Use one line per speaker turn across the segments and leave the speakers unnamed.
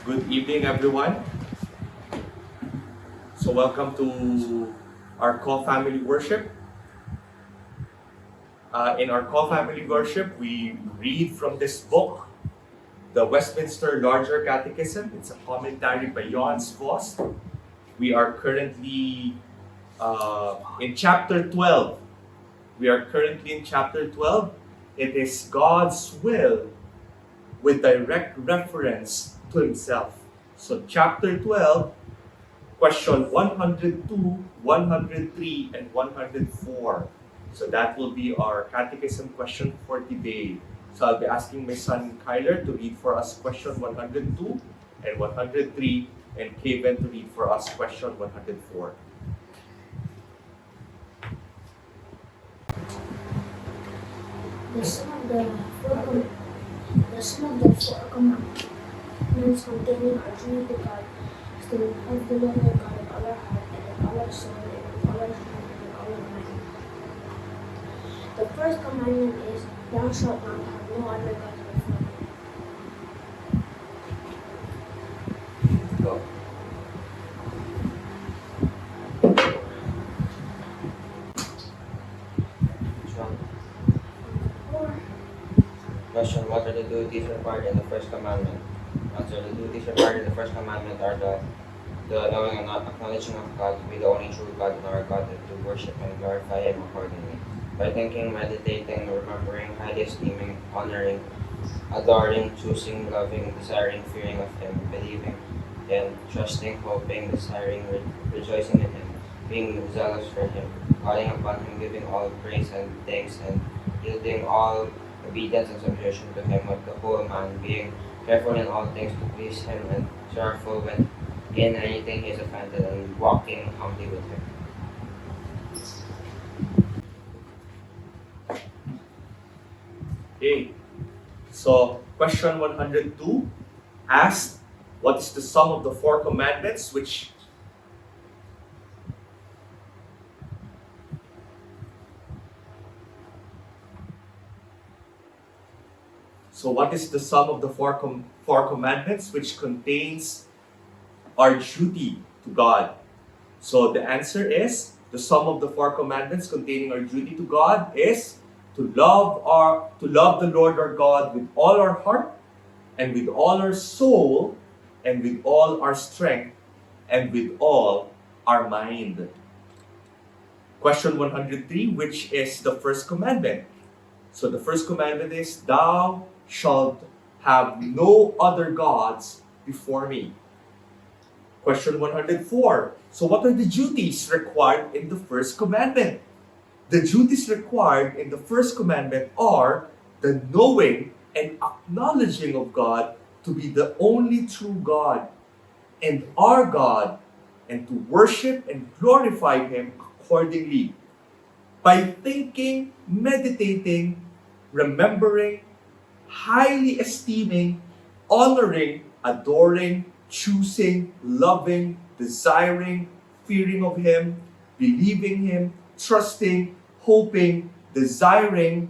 Good evening, everyone. So, welcome to our call family worship. In our call family worship, we read from this book, the Westminster Larger Catechism. It's a commentary by Jan Vos. We are currently in chapter 12. It is God's will with direct reference to Himself. So, chapter 12, question 102, 103, and 104. So that will be our catechism question for today. So I'll be asking my son Kyler to read for us question 102 and 103, and Kevin to read for us question 104.
The sum of the four commandments containing our duty to God is to love the Lord our God with all our heart and with all our soul and with all our strength and with all our mind. The first commandment is, "Thou shalt not have no other gods before me."
Go. Which one? Question: What are the duties required in the first commandment? Answer: the duties required in the first commandment are the knowing and acknowledging of God to be the only true God and our God, and to worship and glorify Him accordingly. By thinking, meditating, remembering, highly esteeming, honoring, adoring, choosing, loving, desiring, fearing of Him, believing Him, trusting, hoping, desiring, rejoicing in Him, being zealous for Him, calling upon Him, giving all praise and thanks, and yielding all obedience and submission to Him with the whole man, being careful in all things to please Him, and sorrowful when in anything He is offended, and walking humbly with Him.
Okay. So question 102 asked, what is the sum of the four commandments which So what is the sum of the four commandments which contains our duty to God? So the answer is, the sum of the four commandments containing our duty to God is to love the Lord our God with all our heart and with all our soul and with all our strength and with all our mind. Question 103, which is the first commandment. So the first commandment is, thou shalt have no other gods before me. Question 104. So what are the duties required in the first commandment? The duties required in the first commandment are the knowing and acknowledging of God to be the only true God and our God, and to worship and glorify Him accordingly by thinking, meditating, remembering, highly esteeming, honoring, adoring, choosing, loving, desiring, fearing of Him, believing Him, trusting, hoping, desiring,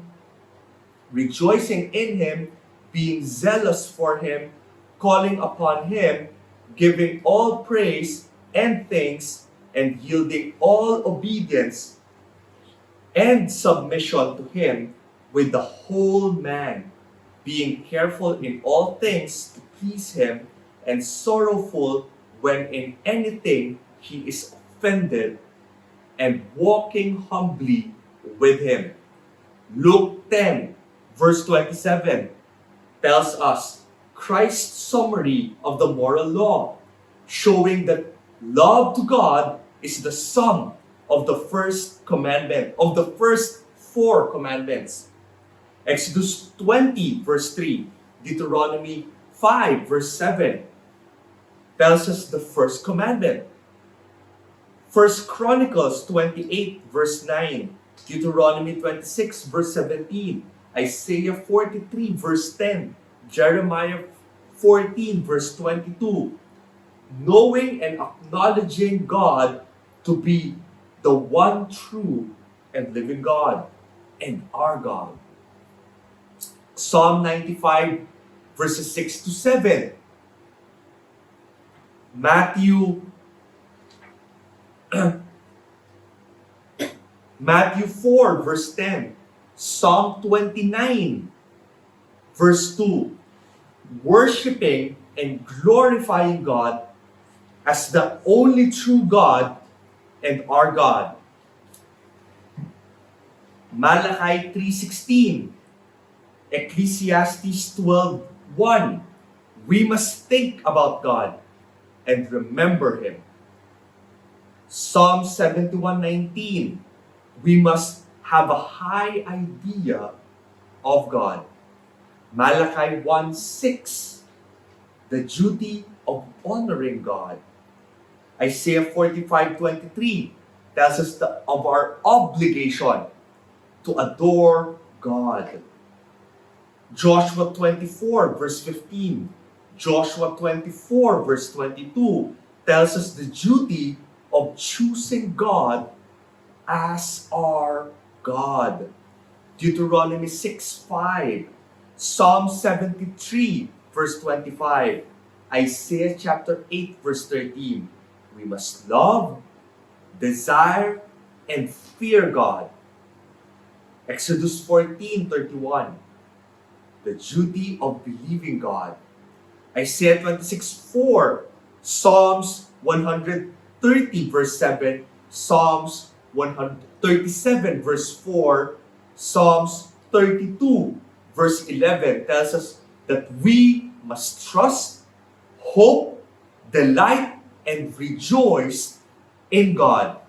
rejoicing in Him, being zealous for Him, calling upon Him, giving all praise and thanks, and yielding all obedience and submission to Him with the whole man, being careful in all things to please Him, and sorrowful when in anything He is offended, and walking humbly with Him. Luke 10, verse 27 tells us Christ's summary of the moral law, showing that love to God is the sum of the first commandment, of the first four commandments. Exodus 20, verse 3, Deuteronomy 5, verse 7 tells us the first commandment. 1 Chronicles 28, verse 9, Deuteronomy 26, verse 17, Isaiah 43, verse 10, Jeremiah 14, verse 22. Knowing and acknowledging God to be the one true and living God and our God. Psalm 95, verses 6 to 7 Matthew 4 verse 10, Psalm 29 verse 2, worshiping and glorifying God as the only true God and our God. Malachi 3:16, Ecclesiastes 12:1, we must think about God and remember Him. Psalm 71:19, we must have a high idea of God. Malachi 1:6, the duty of honoring God. Isaiah 45:23 tells us of our obligation to adore God. Joshua 24 verse 15, Joshua 24 verse 22 tells us the duty of choosing God as our God. Deuteronomy 6:5, Psalm 73 verse 25, Isaiah chapter 8 verse 13. We must love, desire, and fear God. Exodus 14:31, the duty of believing God. Isaiah 26:4, Psalms 130 verse 7, Psalms 137 verse 4, Psalms 32 verse 11 tells us that we must trust, hope, delight, and rejoice in God.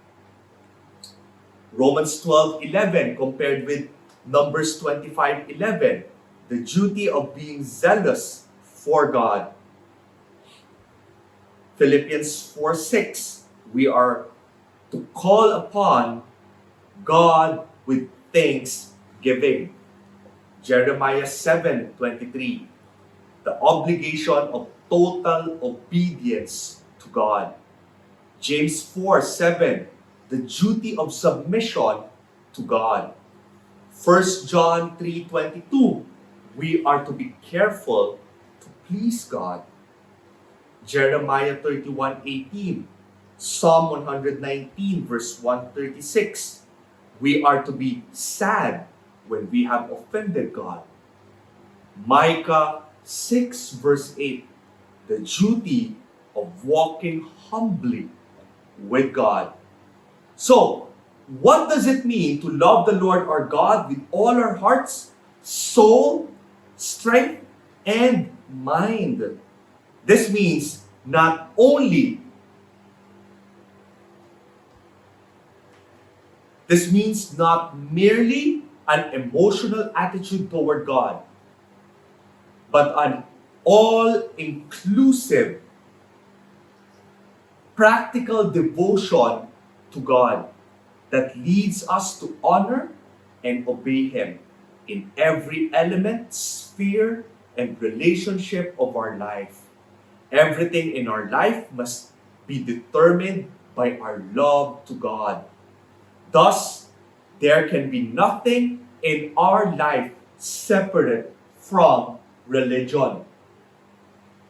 Romans 12:11 compared with Numbers 25:11, the duty of being zealous for God. Philippians 4:6, we are to call upon God with thanksgiving. Jeremiah 7:23, the obligation of total obedience to God. James 4:7, the duty of submission to God. 1 John 3:22, we are to be careful to please God. Jeremiah 31:18, Psalm 119 verse 136, we are to be sad when we have offended God. Micah 6 verse 8, the duty of walking humbly with God. So, what does it mean to love the Lord our God with all our hearts, soul, strength, and mind? This means not merely an emotional attitude toward God, but an all-inclusive, practical devotion to God that leads us to honor and obey Him in every element, sphere, and relationship of our life. Everything in our life must be determined by our love to God. Thus, there can be nothing in our life separate from religion.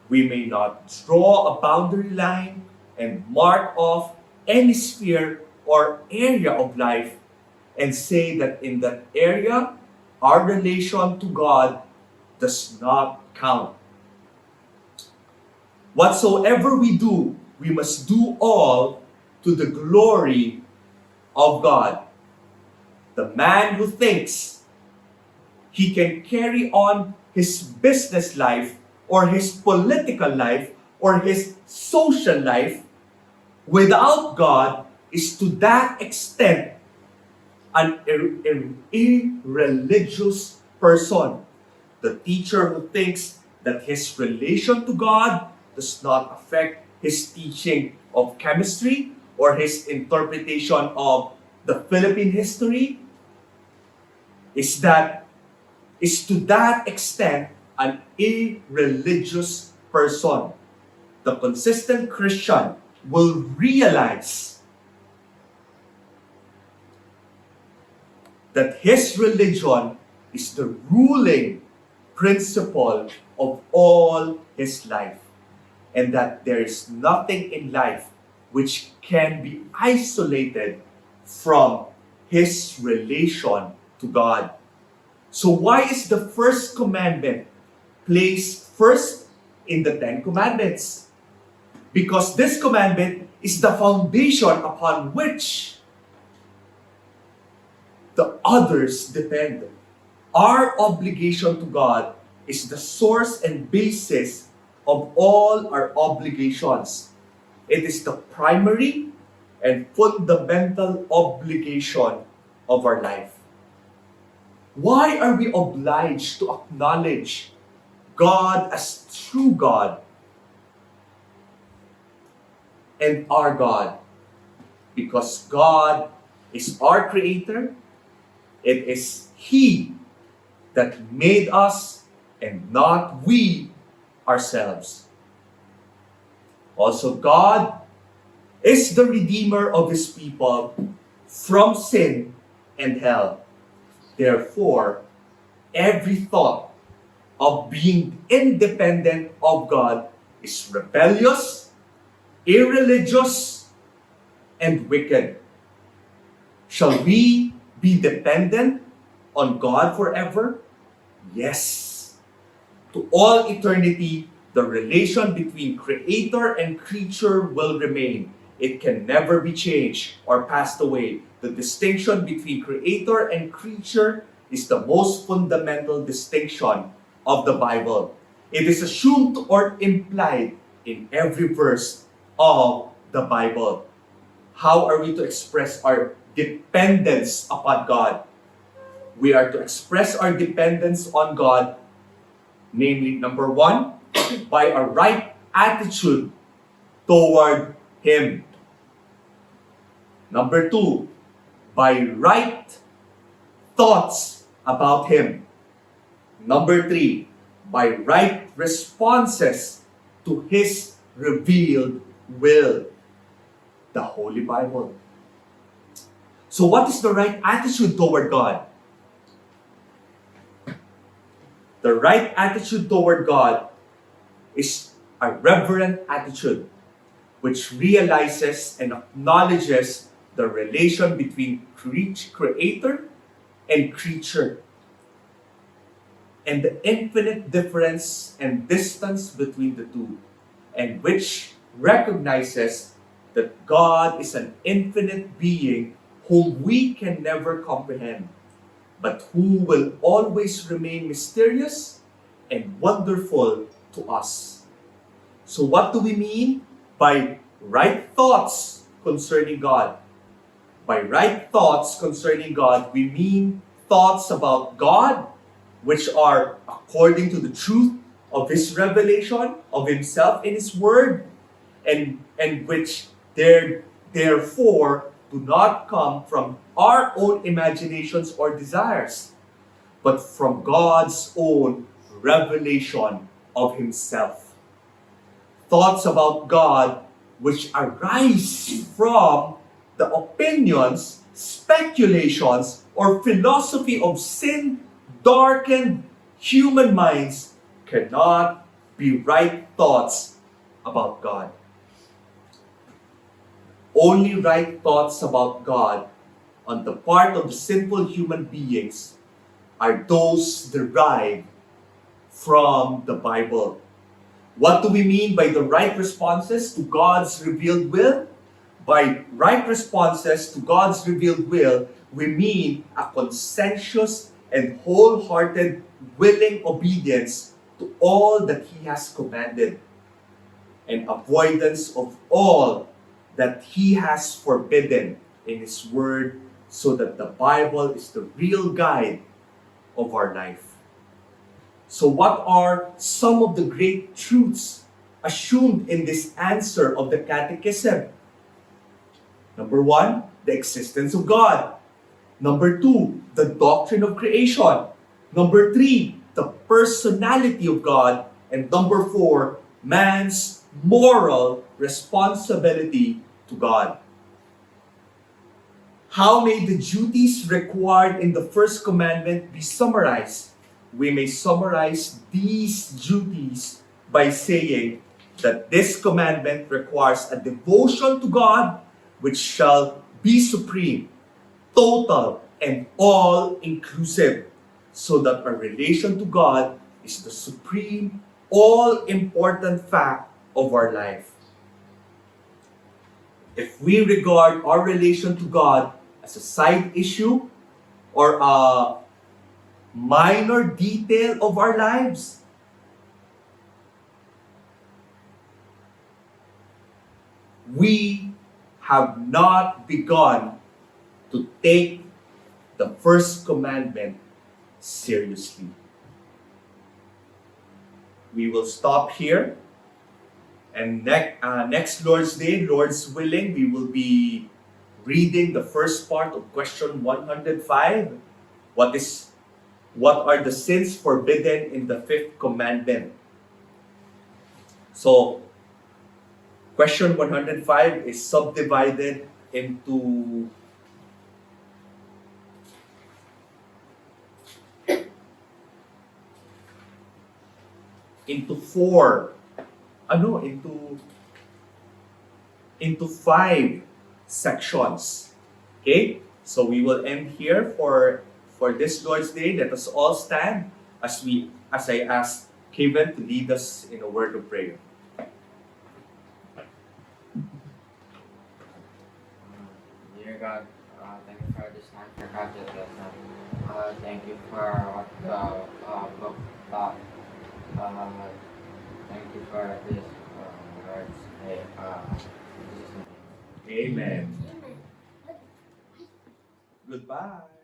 We may not draw a boundary line and mark off any sphere or area of life and say that in that area, our relation to God does not count. Whatsoever we do, we must do all to the glory of God. The man who thinks he can carry on his business life or his political life or his social life without God is to that extent an irreligious person. The teacher who thinks that his relation to God does not affect his teaching of chemistry or his interpretation of the Philippine history is to that extent an irreligious person. The consistent Christian will realize that his religion is the ruling principle of all his life. and that there is nothing in life which can be isolated from his relation to God. So why is the first commandment placed first in the Ten Commandments? Because this commandment is the foundation upon which the others depend. Our obligation to God is the source and basis of all our obligations. It is the primary and fundamental obligation of our life. Why are we obliged to acknowledge God as true God and our God? Because God is our Creator. It is He that made us and not we ourselves. Also, God is the Redeemer of His people from sin and hell. Therefore, every thought of being independent of God is rebellious, irreligious, and wicked. Shall we be dependent on God forever? Yes. To all eternity, the relation between creator and creature will remain. It can never be changed or passed away. The distinction between creator and creature is the most fundamental distinction of the Bible. It is assumed or implied in every verse of the Bible. How are we to express our dependence upon God? We are to express our dependence on God, namely, number one, by a right attitude toward Him. Number two, by right thoughts about Him. Number three, by right responses to His revealed will, the Holy Bible. So what is the right attitude toward God? The right attitude toward God is a reverent attitude which realizes and acknowledges the relation between creator and creature, and the infinite difference and distance between the two, and which recognizes that God is an infinite being whom we can never comprehend, but who will always remain mysterious and wonderful to us. So what do we mean by right thoughts concerning God? By right thoughts concerning God, we mean thoughts about God which are according to the truth of His revelation of Himself in His Word, and which therefore do not come from our own imaginations or desires, but from God's own revelation of Himself. Thoughts about God which arise from the opinions, speculations, or philosophy of sin-darkened human minds cannot be right thoughts about God. Only right thoughts about God on the part of the sinful human beings are those derived from the Bible. What do we mean by the right responses to God's revealed will? By right responses to God's revealed will, we mean a conscientious and wholehearted willing obedience to all that He has commanded, and avoidance of all that He has forbidden in His Word, so that the Bible is the real guide of our life. So what are some of the great truths assumed in this answer of the Catechism? Number one, the existence of God. Number two, the doctrine of creation. Number three, the personality of God. And number four, man's moral responsibility to God. How may the duties required in the first commandment be summarized? We may summarize these duties by saying that this commandment requires a devotion to God which shall be supreme, total, and all-inclusive, so that our relation to God is the supreme, all-important fact of our life. If we regard our relation to God as a side issue or a minor detail of our lives, we have not begun to take the first commandment seriously. We will stop here, and next Lord's Day, Lord's willing, we will be reading the first part of question 105. What are the sins forbidden in the fifth commandment? So, question 105 is subdivided into four, into five sections. Okay? So we will end here for this Lord's Day. Let us all stand as I ask Kevin to lead us in a word of prayer.
Dear God, thank you for this time for Catechism. Thank you for what the book taught. Thank you for this words.
Amen.
Amen.
Goodbye.